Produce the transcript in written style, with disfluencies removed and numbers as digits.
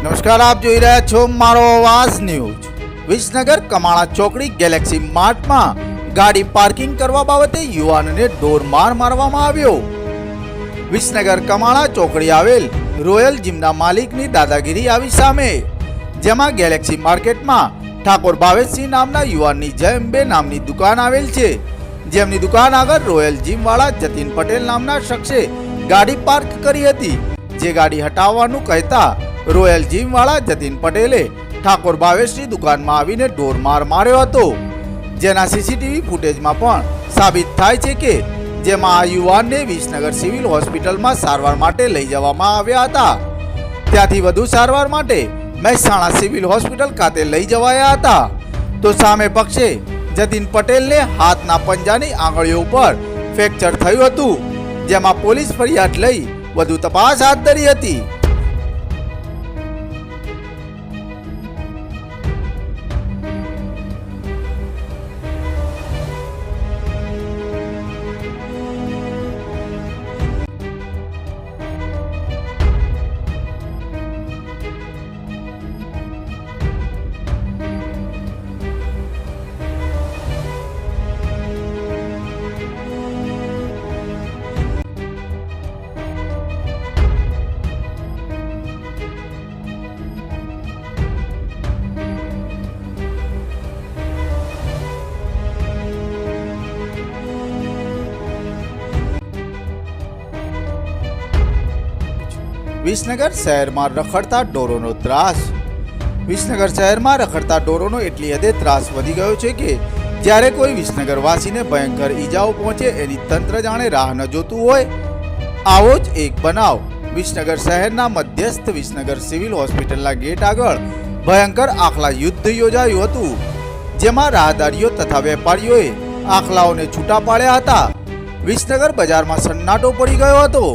નમસ્કાર, આપ જોઈ રહ્યા છો મારો આવાજ ન્યૂઝ। વિસનગર કમાણા ચોકડી ગેલેક્સી માર્ટમાં ગાડી પાર્કિંગ કરવા બાબતે યુવાનને ઢોરમાર મારવામાં આવ્યો। વિસનગર કમાણા ચોકડી આવેલ રોયલ જીમના માલિકની દાદાગીરી આવી સામે, જેમાં ગેલેક્સી માર્કેટમાં ઠાકોર ભાવેશસિંહ નામના યુવાનની જય અંબે નામની દુકાન આવેલ છે, જેમની દુકાન આગળ રોયલ જીમ વાળા જતીન પટેલ નામના શખ્સે ગાડી પાર્ક કરી હતી। જે ગાડી હટાવવાનું કહેતા રોયલ જીમ વાળા જતીન પટેલે ઠાકોર ભાવેશની દુકાનમાં આવીને ઢોરમાર માર્યો હતો, જેના સીસીટીવી ફૂટેજમાં પણ સાબિત થાય છે કે જેમાં આ યુવાનને વિસનગર સિવિલ હોસ્પિટલમાં સારવાર માટે લઈ જવામાં આવ્યા હતા। ત્યાંથી વધુ સારવાર માટે મહેસાણા સિવિલ હોસ્પિટલ ખાતે લઈ જવાયા હતા। તો સામે પક્ષે જતીન પટેલને હાથના પંજાની આંગળીઓ ઉપર ફ્રેક્ચર થયું હતું, જેમાં પોલીસ ફરિયાદ લઈ વધુ તપાસ હાથ ધરી હતી। વિસનગર શહેરમાં રખડતા ઢોરોનો ત્રાસ। વિસનગર શહેરમાં રખડતા ઢોરોનો એટલી હદે ત્રાસ વધી ગયો છે કે જ્યારે કોઈ વિસનગર વાસીને ભયંકર ઈજાઓ પહોંચે એની તંત્ર જાણે રાહ ન જોતું હોય। આવો જ એક બનાવ વિસનગર શહેરના મધ્યસ્થ વિસનગર સિવિલ હોસ્પિટલના ગેટ આગળ ભયંકર આખલા યુદ્ધ યોજાયું હતું, જેમાં રાહદારીઓ તથા વેપારીઓએ આખલાઓને છૂટા પાડ્યા હતા। વિસનગર બજારમાં સન્નાટો પડી ગયો હતો।